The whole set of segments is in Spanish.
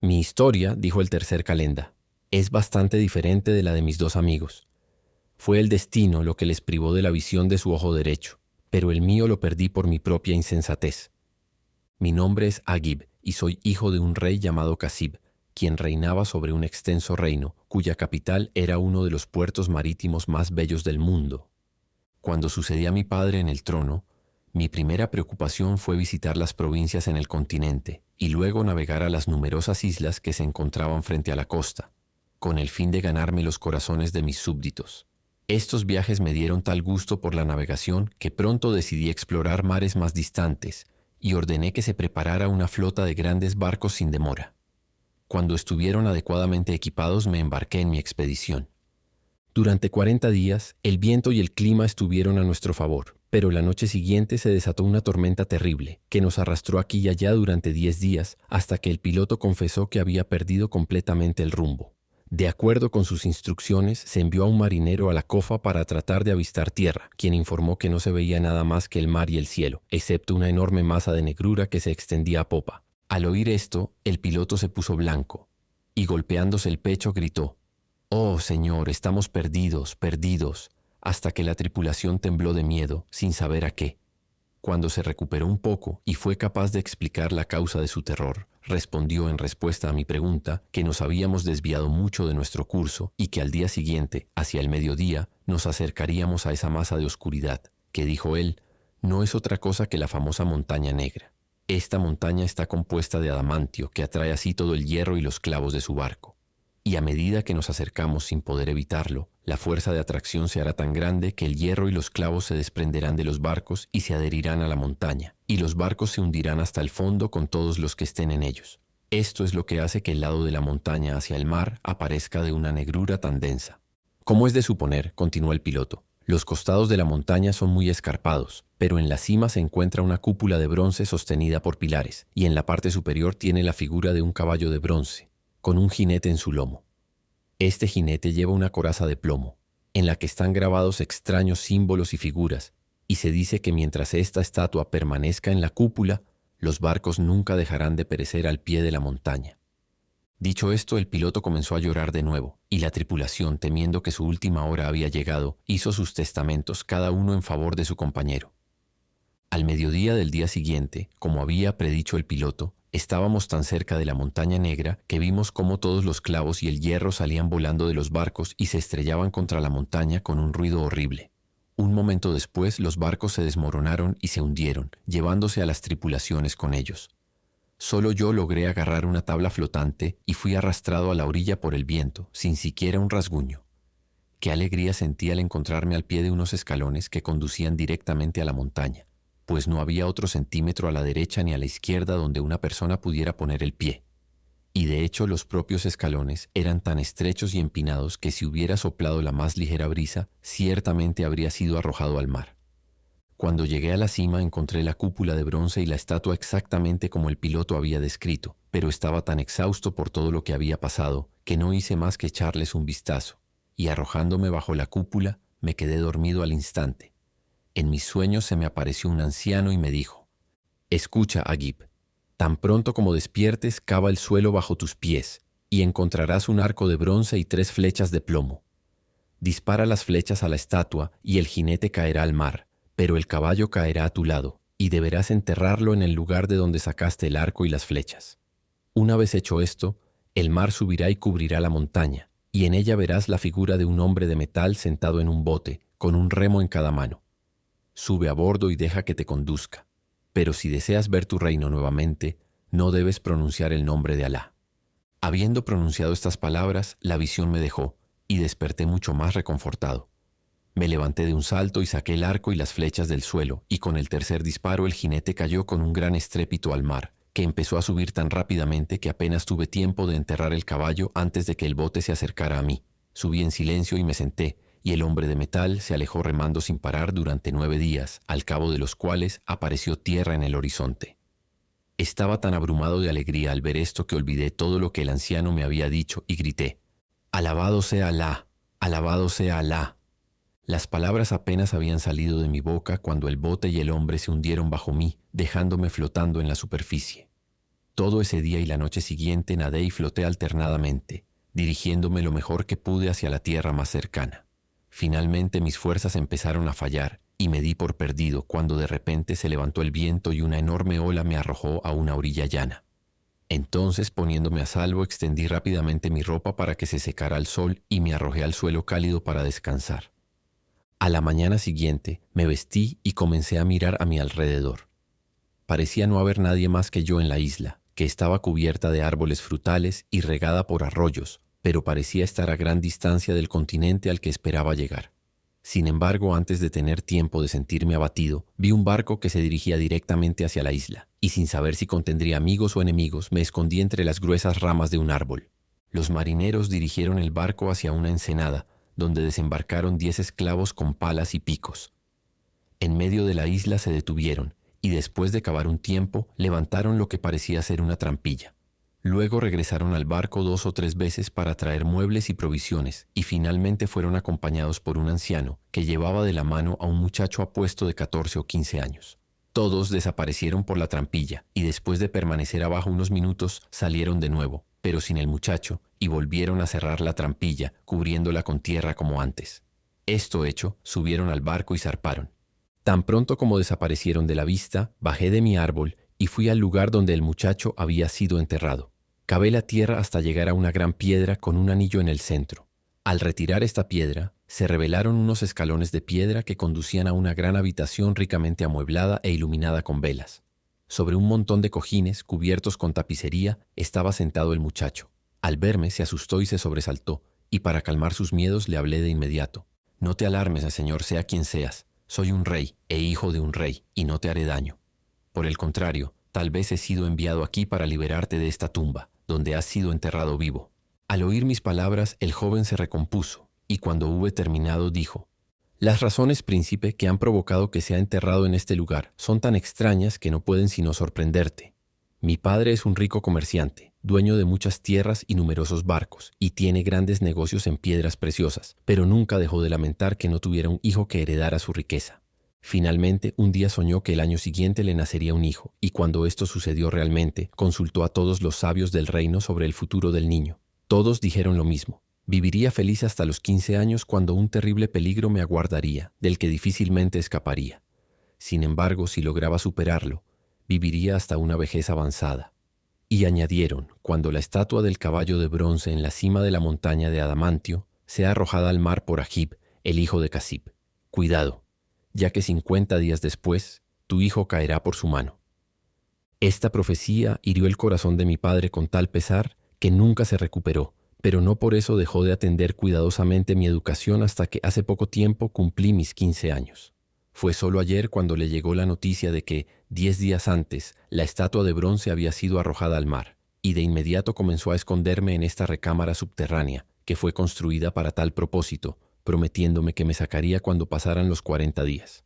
Mi historia, dijo el tercer calenda, es bastante diferente de la de mis dos amigos. Fue el destino lo que les privó de la visión de su ojo derecho, pero el mío lo perdí por mi propia insensatez. Mi nombre es Agib y soy hijo de un rey llamado Casib, quien reinaba sobre un extenso reino, cuya capital era uno de los puertos marítimos más bellos del mundo. Cuando sucedí a mi padre en el trono, mi primera preocupación fue visitar las provincias en el continente y luego navegar a las numerosas islas que se encontraban frente a la costa, con el fin de ganarme los corazones de mis súbditos. Estos viajes me dieron tal gusto por la navegación que pronto decidí explorar mares más distantes y ordené que se preparara una flota de grandes barcos sin demora. Cuando estuvieron adecuadamente equipados me embarqué en mi expedición. Durante 40 días, el viento y el clima estuvieron a nuestro favor, pero la noche siguiente se desató una tormenta terrible, que nos arrastró aquí y allá durante 10 días, hasta que el piloto confesó que había perdido completamente el rumbo. De acuerdo con sus instrucciones, se envió a un marinero a la cofa para tratar de avistar tierra, quien informó que no se veía nada más que el mar y el cielo, excepto una enorme masa de negrura que se extendía a popa. Al oír esto, el piloto se puso blanco, y golpeándose el pecho gritó: «Oh, Señor, estamos perdidos, perdidos», hasta que la tripulación tembló de miedo, sin saber a qué. Cuando se recuperó un poco y fue capaz de explicar la causa de su terror, respondió en respuesta a mi pregunta que nos habíamos desviado mucho de nuestro curso y que al día siguiente, hacia el mediodía, nos acercaríamos a esa masa de oscuridad, que, dijo él, no es otra cosa que la famosa montaña negra. Esta montaña está compuesta de adamantio, que atrae así todo el hierro y los clavos de su barco. Y a medida que nos acercamos sin poder evitarlo, la fuerza de atracción se hará tan grande que el hierro y los clavos se desprenderán de los barcos y se adherirán a la montaña, y los barcos se hundirán hasta el fondo con todos los que estén en ellos. Esto es lo que hace que el lado de la montaña hacia el mar aparezca de una negrura tan densa. Como es de suponer, continuó el piloto, los costados de la montaña son muy escarpados, pero en la cima se encuentra una cúpula de bronce sostenida por pilares, y en la parte superior tiene la figura de un caballo de bronce, con un jinete en su lomo. Este jinete lleva una coraza de plomo, en la que están grabados extraños símbolos y figuras, y se dice que mientras esta estatua permanezca en la cúpula, los barcos nunca dejarán de perecer al pie de la montaña. Dicho esto, el piloto comenzó a llorar de nuevo, y la tripulación, temiendo que su última hora había llegado, hizo sus testamentos cada uno en favor de su compañero. Al mediodía del día siguiente, como había predicho el piloto, estábamos tan cerca de la montaña negra que vimos cómo todos los clavos y el hierro salían volando de los barcos y se estrellaban contra la montaña con un ruido horrible. Un momento después los barcos se desmoronaron y se hundieron, llevándose a las tripulaciones con ellos. Solo yo logré agarrar una tabla flotante y fui arrastrado a la orilla por el viento, sin siquiera un rasguño. Qué alegría sentí al encontrarme al pie de unos escalones que conducían directamente a la montaña, pues no había otro centímetro a la derecha ni a la izquierda donde una persona pudiera poner el pie. Y de hecho los propios escalones eran tan estrechos y empinados que si hubiera soplado la más ligera brisa, ciertamente habría sido arrojado al mar. Cuando llegué a la cima encontré la cúpula de bronce y la estatua exactamente como el piloto había descrito, pero estaba tan exhausto por todo lo que había pasado que no hice más que echarles un vistazo, y arrojándome bajo la cúpula me quedé dormido al instante. En mis sueños se me apareció un anciano y me dijo: «Escucha, Agib, tan pronto como despiertes, cava el suelo bajo tus pies, y encontrarás un arco de bronce y 3 flechas de plomo. Dispara las flechas a la estatua y el jinete caerá al mar, pero el caballo caerá a tu lado, y deberás enterrarlo en el lugar de donde sacaste el arco y las flechas. Una vez hecho esto, el mar subirá y cubrirá la montaña, y en ella verás la figura de un hombre de metal sentado en un bote, con un remo en cada mano. Sube a bordo y deja que te conduzca. Pero si deseas ver tu reino nuevamente, no debes pronunciar el nombre de Alá». Habiendo pronunciado estas palabras, la visión me dejó, y desperté mucho más reconfortado. Me levanté de un salto y saqué el arco y las flechas del suelo, y con el tercer disparo el jinete cayó con un gran estrépito al mar, que empezó a subir tan rápidamente que apenas tuve tiempo de enterrar el caballo antes de que el bote se acercara a mí. Subí en silencio y me senté, y el hombre de metal se alejó remando sin parar durante 9 días, al cabo de los cuales apareció tierra en el horizonte. Estaba tan abrumado de alegría al ver esto que olvidé todo lo que el anciano me había dicho y grité: «¡Alabado sea Alá! ¡Alabado sea Alá!». Las palabras apenas habían salido de mi boca cuando el bote y el hombre se hundieron bajo mí, dejándome flotando en la superficie. Todo ese día y la noche siguiente nadé y floté alternadamente, dirigiéndome lo mejor que pude hacia la tierra más cercana. Finalmente mis fuerzas empezaron a fallar y me di por perdido cuando de repente se levantó el viento y una enorme ola me arrojó a una orilla llana. Entonces, poniéndome a salvo, extendí rápidamente mi ropa para que se secara al sol y me arrojé al suelo cálido para descansar. A la mañana siguiente me vestí y comencé a mirar a mi alrededor. Parecía no haber nadie más que yo en la isla, que estaba cubierta de árboles frutales y regada por arroyos, pero parecía estar a gran distancia del continente al que esperaba llegar. Sin embargo, antes de tener tiempo de sentirme abatido, vi un barco que se dirigía directamente hacia la isla, y sin saber si contendría amigos o enemigos, me escondí entre las gruesas ramas de un árbol. Los marineros dirigieron el barco hacia una ensenada, donde desembarcaron 10 esclavos con palas y picos. En medio de la isla se detuvieron, y después de cavar un tiempo, levantaron lo que parecía ser una trampilla. Luego regresaron al barco 2 o 3 veces para traer muebles y provisiones, y finalmente fueron acompañados por un anciano que llevaba de la mano a un muchacho apuesto de 14 o 15 años. Todos desaparecieron por la trampilla, y después de permanecer abajo unos minutos salieron de nuevo, pero sin el muchacho, y volvieron a cerrar la trampilla, cubriéndola con tierra como antes. Esto hecho, subieron al barco y zarparon. Tan pronto como desaparecieron de la vista, bajé de mi árbol y fui al lugar donde el muchacho había sido enterrado. Cavé la tierra hasta llegar a una gran piedra con un anillo en el centro. Al retirar esta piedra, se revelaron unos escalones de piedra que conducían a una gran habitación ricamente amueblada e iluminada con velas. Sobre un montón de cojines cubiertos con tapicería estaba sentado el muchacho. Al verme se asustó y se sobresaltó, y para calmar sus miedos le hablé de inmediato. «No te alarmes, señor, sea quien seas. Soy un rey e hijo de un rey, y no te haré daño. Por el contrario, tal vez he sido enviado aquí para liberarte de esta tumba, donde has sido enterrado vivo». Al oír mis palabras, el joven se recompuso, y cuando hube terminado dijo: «Las razones, príncipe, que han provocado que sea enterrado en este lugar son tan extrañas que no pueden sino sorprenderte. Mi padre es un rico comerciante, dueño de muchas tierras y numerosos barcos, y tiene grandes negocios en piedras preciosas, pero nunca dejó de lamentar que no tuviera un hijo que heredara su riqueza. Finalmente, un día soñó que el año siguiente le nacería un hijo, y cuando esto sucedió realmente, consultó a todos los sabios del reino sobre el futuro del niño. Todos dijeron lo mismo: viviría feliz hasta los 15 años cuando un terrible peligro me aguardaría, del que difícilmente escaparía. Sin embargo, si lograba superarlo, viviría hasta una vejez avanzada». Y añadieron: cuando la estatua del caballo de bronce en la cima de la montaña de Adamantio sea arrojada al mar por Agib, el hijo de Casib. Cuidado, ya que 50 días después, tu hijo caerá por su mano. Esta profecía hirió el corazón de mi padre con tal pesar que nunca se recuperó, pero no por eso dejó de atender cuidadosamente mi educación hasta que hace poco tiempo cumplí mis 15 años. Fue solo ayer cuando le llegó la noticia de que, 10 días antes, la estatua de bronce había sido arrojada al mar, y de inmediato comenzó a esconderme en esta recámara subterránea, que fue construida para tal propósito, prometiéndome que me sacaría cuando pasaran los 40 días.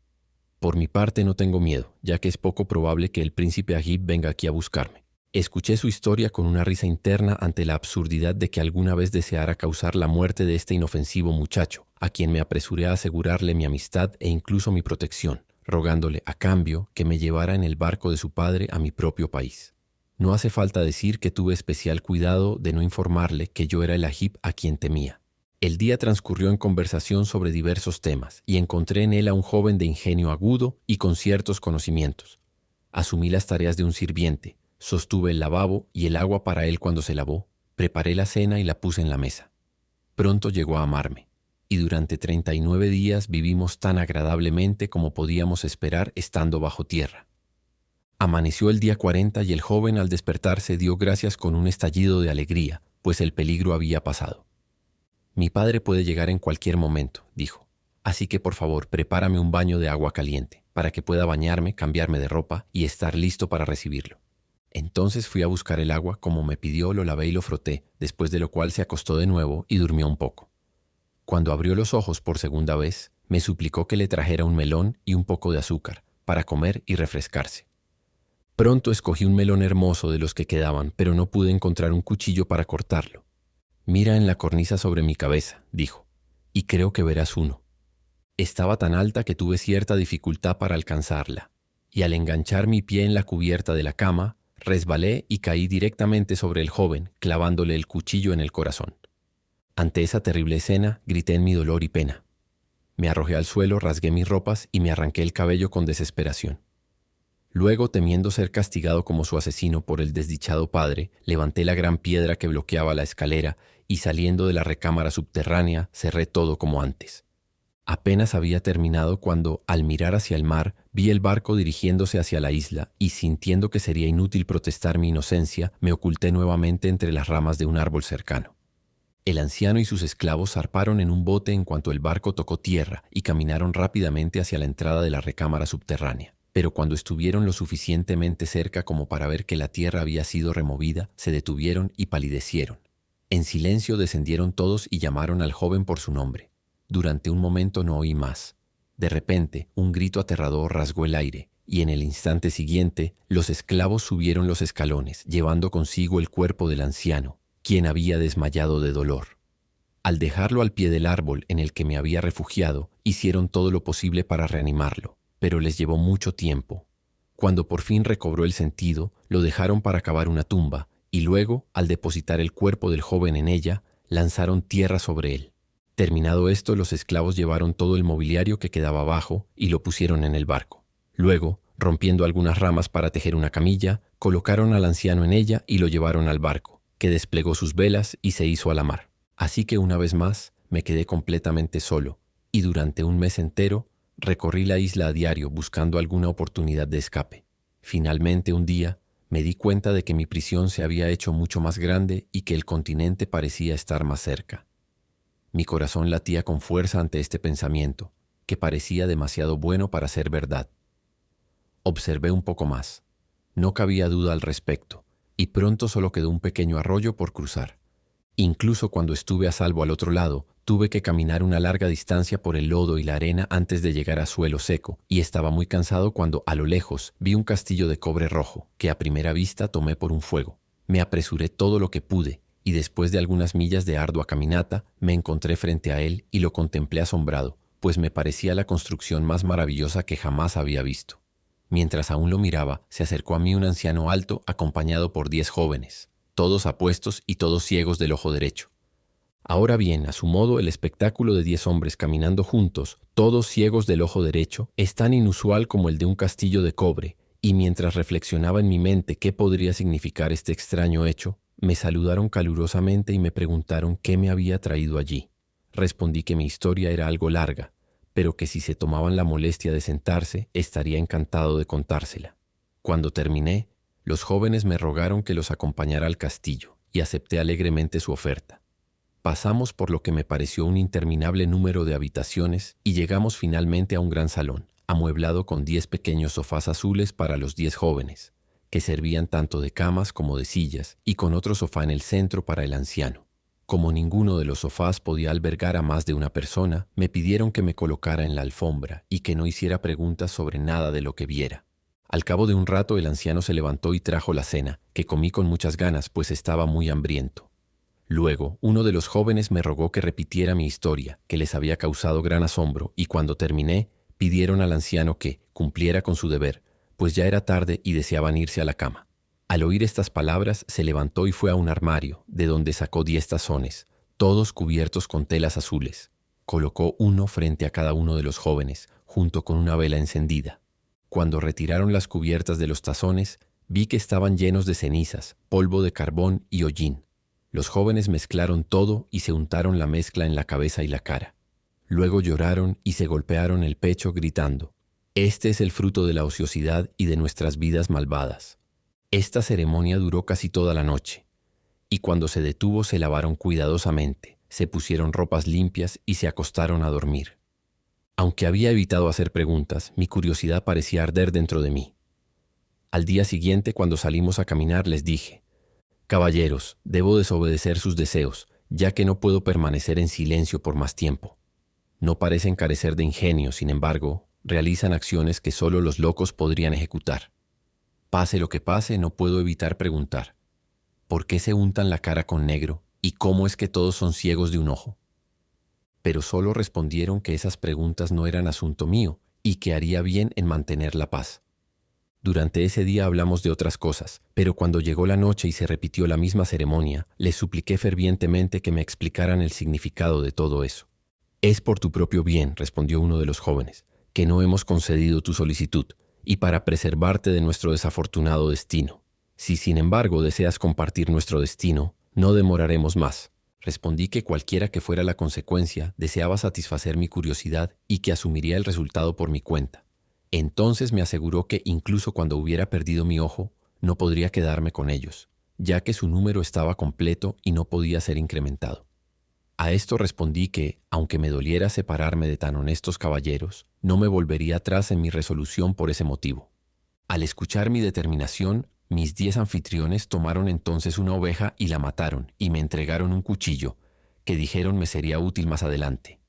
Por mi parte no tengo miedo, ya que es poco probable que el príncipe Agib venga aquí a buscarme. Escuché su historia con una risa interna ante la absurdidad de que alguna vez deseara causar la muerte de este inofensivo muchacho, a quien me apresuré a asegurarle mi amistad e incluso mi protección, rogándole a cambio que me llevara en el barco de su padre a mi propio país. No hace falta decir que tuve especial cuidado de no informarle que yo era el Agib a quien temía. El día transcurrió en conversación sobre diversos temas, y encontré en él a un joven de ingenio agudo y con ciertos conocimientos. Asumí las tareas de un sirviente, sostuve el lavabo y el agua para él cuando se lavó, preparé la cena y la puse en la mesa. Pronto llegó a amarme, y durante 39 días vivimos tan agradablemente como podíamos esperar estando bajo tierra. Amaneció el día 40 y el joven al despertarse dio gracias con un estallido de alegría, pues el peligro había pasado. «Mi padre puede llegar en cualquier momento», dijo, «así que por favor prepárame un baño de agua caliente, para que pueda bañarme, cambiarme de ropa y estar listo para recibirlo». Entonces fui a buscar el agua como me pidió, lo lavé y lo froté, después de lo cual se acostó de nuevo y durmió un poco. Cuando abrió los ojos por segunda vez, me suplicó que le trajera un melón y un poco de azúcar, para comer y refrescarse. Pronto escogí un melón hermoso de los que quedaban, pero no pude encontrar un cuchillo para cortarlo. «Mira en la cornisa sobre mi cabeza», dijo, «y creo que verás uno». Estaba tan alta que tuve cierta dificultad para alcanzarla, y al enganchar mi pie en la cubierta de la cama, Resbalé y caí directamente sobre el joven, clavándole el cuchillo en el corazón. Ante esa terrible escena, grité en mi dolor y pena. Me arrojé al suelo, rasgué mis ropas y me arranqué el cabello con desesperación. Luego, temiendo ser castigado como su asesino por el desdichado padre, levanté la gran piedra que bloqueaba la escalera y saliendo de la recámara subterránea, cerré todo como antes. Apenas había terminado cuando, al mirar hacia el mar, vi el barco dirigiéndose hacia la isla y, sintiendo que sería inútil protestar mi inocencia, me oculté nuevamente entre las ramas de un árbol cercano. El anciano y sus esclavos zarparon en un bote en cuanto el barco tocó tierra y caminaron rápidamente hacia la entrada de la recámara subterránea. Pero cuando estuvieron lo suficientemente cerca como para ver que la tierra había sido removida, se detuvieron y palidecieron. En silencio descendieron todos y llamaron al joven por su nombre. Durante un momento no oí más. De repente, un grito aterrador rasgó el aire, y en el instante siguiente, los esclavos subieron los escalones, llevando consigo el cuerpo del anciano, quien había desmayado de dolor. Al dejarlo al pie del árbol en el que me había refugiado, hicieron todo lo posible para reanimarlo, pero les llevó mucho tiempo. Cuando por fin recobró el sentido, lo dejaron para cavar una tumba, y luego, al depositar el cuerpo del joven en ella, lanzaron tierra sobre él. Terminado esto, los esclavos llevaron todo el mobiliario que quedaba abajo y lo pusieron en el barco. Luego, rompiendo algunas ramas para tejer una camilla, colocaron al anciano en ella y lo llevaron al barco, que desplegó sus velas y se hizo a la mar. Así que una vez más me quedé completamente solo, y durante un mes entero recorrí la isla a diario buscando alguna oportunidad de escape. Finalmente un día me di cuenta de que mi prisión se había hecho mucho más grande y que el continente parecía estar más cerca. Mi corazón latía con fuerza ante este pensamiento, que parecía demasiado bueno para ser verdad. Observé un poco más. No cabía duda al respecto, y pronto solo quedó un pequeño arroyo por cruzar. Incluso cuando estuve a salvo al otro lado, tuve que caminar una larga distancia por el lodo y la arena antes de llegar a suelo seco, y estaba muy cansado cuando, a lo lejos, vi un castillo de cobre rojo, que a primera vista tomé por un fuego. Me apresuré todo lo que pude, y después de algunas millas de ardua caminata, me encontré frente a él y lo contemplé asombrado, pues me parecía la construcción más maravillosa que jamás había visto. Mientras aún lo miraba, se acercó a mí un anciano alto acompañado por 10 jóvenes, todos apuestos y todos ciegos del ojo derecho. Ahora bien, a su modo, el espectáculo de 10 hombres caminando juntos, todos ciegos del ojo derecho, es tan inusual como el de un castillo de cobre, y mientras reflexionaba en mi mente qué podría significar este extraño hecho, me saludaron calurosamente y me preguntaron qué me había traído allí. Respondí que mi historia era algo larga, pero que si se tomaban la molestia de sentarse, estaría encantado de contársela. Cuando terminé, los jóvenes me rogaron que los acompañara al castillo, y acepté alegremente su oferta. Pasamos por lo que me pareció un interminable número de habitaciones y llegamos finalmente a un gran salón, amueblado con 10 pequeños sofás azules para los 10 jóvenes, que servían tanto de camas como de sillas, y con otro sofá en el centro para el anciano. Como ninguno de los sofás podía albergar a más de una persona, me pidieron que me colocara en la alfombra y que no hiciera preguntas sobre nada de lo que viera. Al cabo de un rato el anciano se levantó y trajo la cena, que comí con muchas ganas, pues estaba muy hambriento. Luego, uno de los jóvenes me rogó que repitiera mi historia, que les había causado gran asombro, y cuando terminé, pidieron al anciano que cumpliera con su deber, pues ya era tarde y deseaban irse a la cama. Al oír estas palabras, se levantó y fue a un armario, de donde sacó 10 tazones, todos cubiertos con telas azules. Colocó uno frente a cada uno de los jóvenes, junto con una vela encendida. Cuando retiraron las cubiertas de los tazones, vi que estaban llenos de cenizas, polvo de carbón y hollín. Los jóvenes mezclaron todo y se untaron la mezcla en la cabeza y la cara. Luego lloraron y se golpearon el pecho gritando: «Este es el fruto de la ociosidad y de nuestras vidas malvadas». Esta ceremonia duró casi toda la noche, y cuando se detuvo se lavaron cuidadosamente, se pusieron ropas limpias y se acostaron a dormir. Aunque había evitado hacer preguntas, mi curiosidad parecía arder dentro de mí. Al día siguiente, cuando salimos a caminar, les dije: «Caballeros, debo desobedecer sus deseos, ya que no puedo permanecer en silencio por más tiempo». No parecen carecer de ingenio, sin embargo, realizan acciones que solo los locos podrían ejecutar. Pase lo que pase, no puedo evitar preguntar: ¿por qué se untan la cara con negro y cómo es que todos son ciegos de un ojo? Pero solo respondieron que esas preguntas no eran asunto mío y que haría bien en mantener la paz. Durante ese día hablamos de otras cosas, pero cuando llegó la noche y se repitió la misma ceremonia, les supliqué fervientemente que me explicaran el significado de todo eso. «Es por tu propio bien», respondió uno de los jóvenes, «que no hemos concedido tu solicitud, y para preservarte de nuestro desafortunado destino. Si sin embargo deseas compartir nuestro destino, no demoraremos más». Respondí que cualquiera que fuera la consecuencia, deseaba satisfacer mi curiosidad y que asumiría el resultado por mi cuenta. Entonces me aseguró que incluso cuando hubiera perdido mi ojo, no podría quedarme con ellos, ya que su número estaba completo y no podía ser incrementado. A esto respondí que, aunque me doliera separarme de tan honestos caballeros, no me volvería atrás en mi resolución por ese motivo. Al escuchar mi determinación, mis 10 anfitriones tomaron entonces una oveja y la mataron, y me entregaron un cuchillo, que dijeron me sería útil más adelante.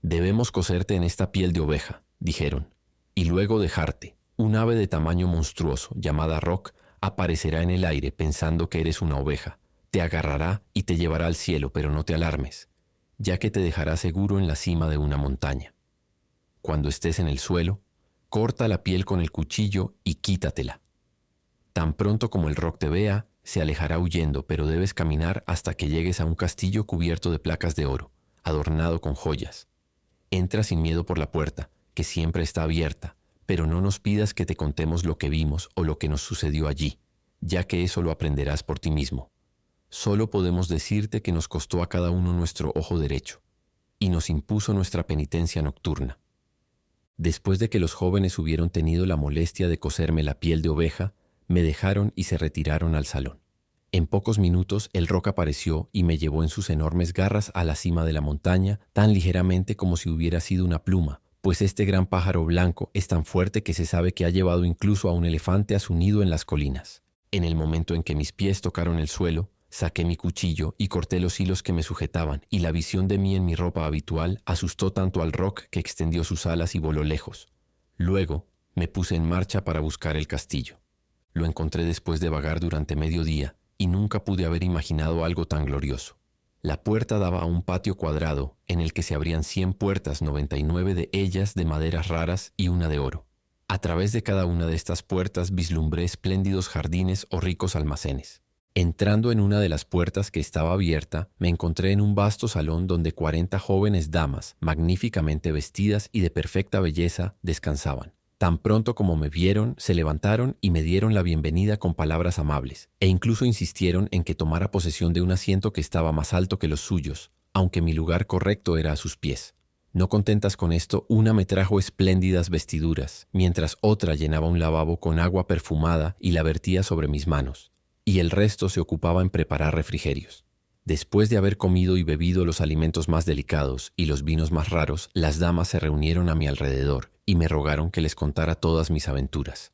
«Debemos coserte en esta piel de oveja», dijeron, «y luego dejarte. Un ave de tamaño monstruoso, llamada Roc, aparecerá en el aire pensando que eres una oveja. Te agarrará y te llevará al cielo, pero no te alarmes, ya que te dejará seguro en la cima de una montaña. Cuando estés en el suelo, corta la piel con el cuchillo y quítatela. Tan pronto como el Roc te vea, se alejará huyendo, pero debes caminar hasta que llegues a un castillo cubierto de placas de oro, adornado con joyas. Entra sin miedo por la puerta, que siempre está abierta, pero no nos pidas que te contemos lo que vimos o lo que nos sucedió allí, ya que eso lo aprenderás por ti mismo. Solo podemos decirte que nos costó a cada uno nuestro ojo derecho, y nos impuso nuestra penitencia nocturna. Después de que los jóvenes hubieron tenido la molestia de coserme la piel de oveja, me dejaron y se retiraron al salón. En pocos minutos el Roc apareció y me llevó en sus enormes garras a la cima de la montaña, tan ligeramente como si hubiera sido una pluma, pues este gran pájaro blanco es tan fuerte que se sabe que ha llevado incluso a un elefante a su nido en las colinas. En el momento en que mis pies tocaron el suelo, saqué mi cuchillo y corté los hilos que me sujetaban, y la visión de mí en mi ropa habitual asustó tanto al Roc que extendió sus alas y voló lejos. Luego me puse en marcha para buscar el castillo. Lo encontré después de vagar durante medio día, y nunca pude haber imaginado algo tan glorioso. La puerta daba a un patio cuadrado en el que se abrían 100 puertas, 99 de ellas de maderas raras y una de oro. A través de cada una de estas puertas vislumbré espléndidos jardines o ricos almacenes. Entrando en una de las puertas que estaba abierta, me encontré en un vasto salón donde 40 jóvenes damas, magníficamente vestidas y de perfecta belleza, descansaban. Tan pronto como me vieron, se levantaron y me dieron la bienvenida con palabras amables, e incluso insistieron en que tomara posesión de un asiento que estaba más alto que los suyos, aunque mi lugar correcto era a sus pies. No contentas con esto, una me trajo espléndidas vestiduras, mientras otra llenaba un lavabo con agua perfumada y la vertía sobre mis manos, y el resto se ocupaba en preparar refrigerios. Después de haber comido y bebido los alimentos más delicados y los vinos más raros, las damas se reunieron a mi alrededor y me rogaron que les contara todas mis aventuras.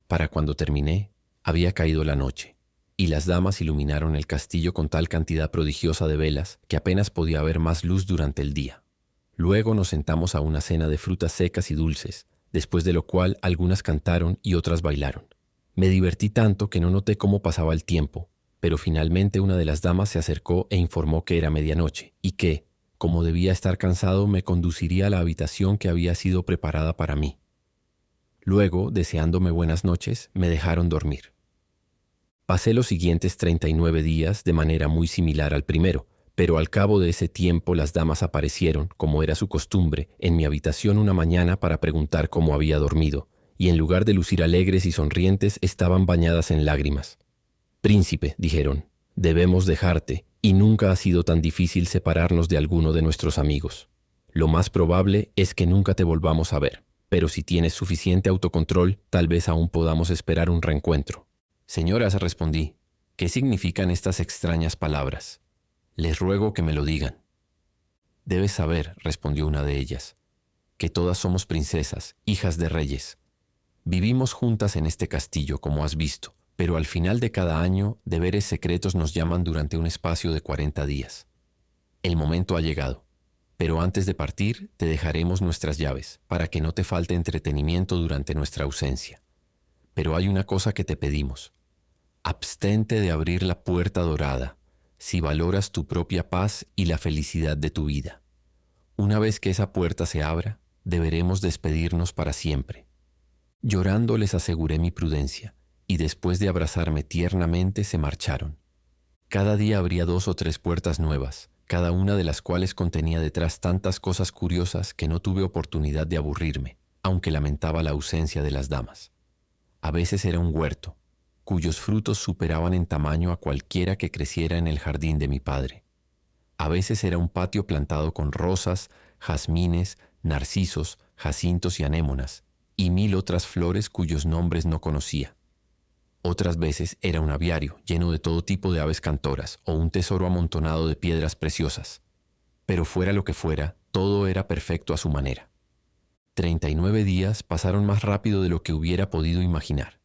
Para cuando terminé, había caído la noche, y las damas iluminaron el castillo con tal cantidad prodigiosa de velas que apenas podía haber más luz durante el día. Luego nos sentamos a una cena de frutas secas y dulces, después de lo cual algunas cantaron y otras bailaron. Me divertí tanto que no noté cómo pasaba el tiempo, pero finalmente una de las damas se acercó e informó que era medianoche y que, como debía estar cansado, me conduciría a la habitación que había sido preparada para mí. Luego, deseándome buenas noches, me dejaron dormir. Pasé los siguientes 39 días de manera muy similar al primero, pero al cabo de ese tiempo las damas aparecieron, como era su costumbre, en mi habitación una mañana para preguntar cómo había dormido, y en lugar de lucir alegres y sonrientes, estaban bañadas en lágrimas. «Príncipe», dijeron, «debemos dejarte, y nunca ha sido tan difícil separarnos de alguno de nuestros amigos. Lo más probable es que nunca te volvamos a ver, pero si tienes suficiente autocontrol, tal vez aún podamos esperar un reencuentro». «Señoras», respondí, «¿qué significan estas extrañas palabras? Les ruego que me lo digan». «Debes saber», respondió una de ellas, «que todas somos princesas, hijas de reyes. Vivimos juntas en este castillo, como has visto, pero al final de cada año, deberes secretos nos llaman durante un espacio de 40 días. El momento ha llegado, pero antes de partir te dejaremos nuestras llaves, para que no te falte entretenimiento durante nuestra ausencia. Pero hay una cosa que te pedimos. Abstente de abrir la puerta dorada, si valoras tu propia paz y la felicidad de tu vida. Una vez que esa puerta se abra, deberemos despedirnos para siempre. Llorando les aseguré mi prudencia, y después de abrazarme tiernamente se marcharon. Cada día abría 2 o 3 puertas nuevas, cada una de las cuales contenía detrás tantas cosas curiosas que no tuve oportunidad de aburrirme, aunque lamentaba la ausencia de las damas. A veces era un huerto, cuyos frutos superaban en tamaño a cualquiera que creciera en el jardín de mi padre. A veces era un patio plantado con rosas, jazmines, narcisos, jacintos y anémonas, y 1000 otras flores cuyos nombres no conocía. Otras veces era un aviario lleno de todo tipo de aves cantoras o un tesoro amontonado de piedras preciosas. Pero fuera lo que fuera, todo era perfecto a su manera. 39 días pasaron más rápido de lo que hubiera podido imaginar,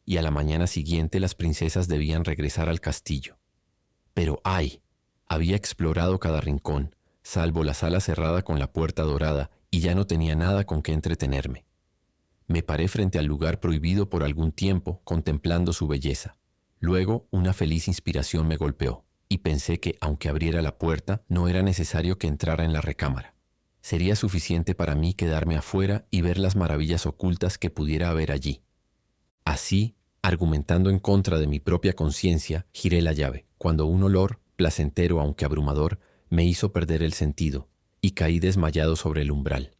y a la mañana siguiente las princesas debían regresar al castillo. Pero ¡ay! Había explorado cada rincón, salvo la sala cerrada con la puerta dorada, y ya no tenía nada con qué entretenerme. Me paré frente al lugar prohibido por algún tiempo, contemplando su belleza. Luego, una feliz inspiración me golpeó, y pensé que, aunque abriera la puerta, no era necesario que entrara en la recámara. Sería suficiente para mí quedarme afuera y ver las maravillas ocultas que pudiera haber allí. Así, argumentando en contra de mi propia conciencia, giré la llave, cuando un olor, placentero aunque abrumador, me hizo perder el sentido, y caí desmayado sobre el umbral.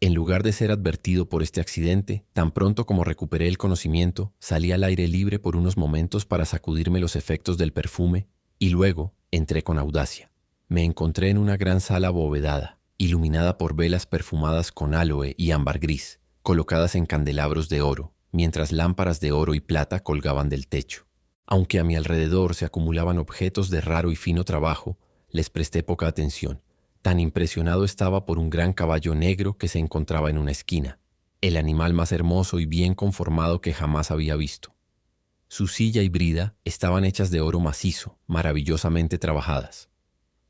En lugar de ser advertido por este accidente, tan pronto como recuperé el conocimiento, salí al aire libre por unos momentos para sacudirme los efectos del perfume, y luego entré con audacia. Me encontré en una gran sala abovedada, iluminada por velas perfumadas con áloe y ámbar gris, colocadas en candelabros de oro, mientras lámparas de oro y plata colgaban del techo. Aunque a mi alrededor se acumulaban objetos de raro y fino trabajo, les presté poca atención. Tan impresionado estaba por un gran caballo negro que se encontraba en una esquina, el animal más hermoso y bien conformado que jamás había visto. Su silla y brida estaban hechas de oro macizo, maravillosamente trabajadas.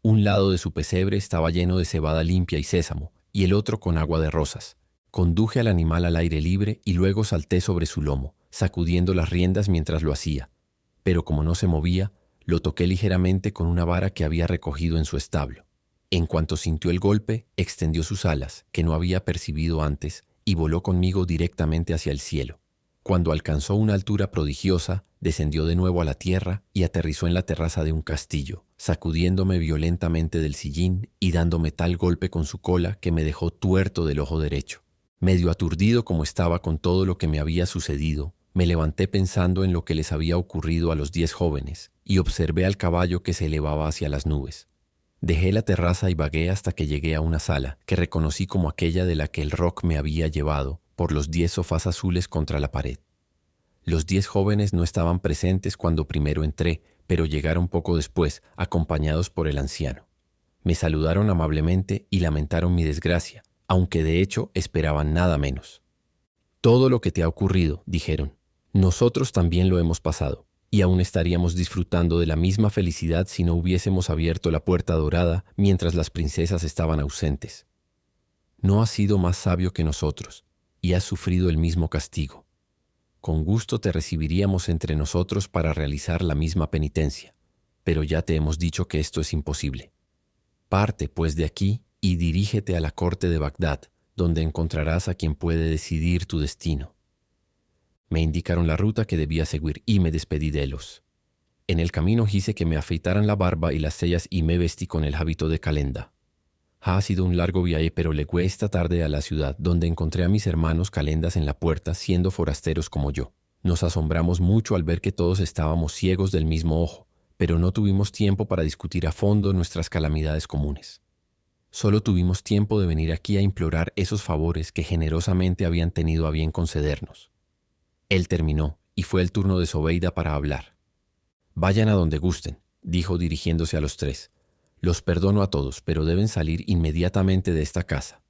Un lado de su pesebre estaba lleno de cebada limpia y sésamo, y el otro con agua de rosas. Conduje al animal al aire libre y luego salté sobre su lomo, sacudiendo las riendas mientras lo hacía. Pero como no se movía, lo toqué ligeramente con una vara que había recogido en su establo. En cuanto sintió el golpe, extendió sus alas, que no había percibido antes, y voló conmigo directamente hacia el cielo. Cuando alcanzó una altura prodigiosa, descendió de nuevo a la tierra y aterrizó en la terraza de un castillo, sacudiéndome violentamente del sillín y dándome tal golpe con su cola que me dejó tuerto del ojo derecho. Medio aturdido como estaba con todo lo que me había sucedido, me levanté pensando en lo que les había ocurrido a los 10 jóvenes y observé al caballo que se elevaba hacia las nubes. Dejé la terraza y vagué hasta que llegué a una sala que reconocí como aquella de la que el roc me había llevado, por los 10 sofás azules contra la pared. Los 10 jóvenes no estaban presentes cuando primero entré, pero llegaron poco después, acompañados por el anciano. Me saludaron amablemente y lamentaron mi desgracia, aunque de hecho esperaban nada menos. «Todo lo que te ha ocurrido», dijeron, «nosotros también lo hemos pasado, y aún estaríamos disfrutando de la misma felicidad si no hubiésemos abierto la puerta dorada mientras las princesas estaban ausentes. No has sido más sabio que nosotros, y has sufrido el mismo castigo. Con gusto te recibiríamos entre nosotros para realizar la misma penitencia, pero ya te hemos dicho que esto es imposible. Parte, pues, de aquí y dirígete a la corte de Bagdad, donde encontrarás a quien puede decidir tu destino». Me indicaron la ruta que debía seguir y me despedí de ellos. En el camino hice que me afeitaran la barba y las cejas y me vestí con el hábito de Calenda. Ha sido un largo viaje, pero llegué esta tarde a la ciudad, donde encontré a mis hermanos Calendas en la puerta, siendo forasteros como yo. Nos asombramos mucho al ver que todos estábamos ciegos del mismo ojo, pero no tuvimos tiempo para discutir a fondo nuestras calamidades comunes. Solo tuvimos tiempo de venir aquí a implorar esos favores que generosamente habían tenido a bien concedernos. Él terminó, y fue el turno de Zobeida para hablar. «Vayan a donde gusten», dijo dirigiéndose a los 3. «Los perdono a todos, pero deben salir inmediatamente de esta casa.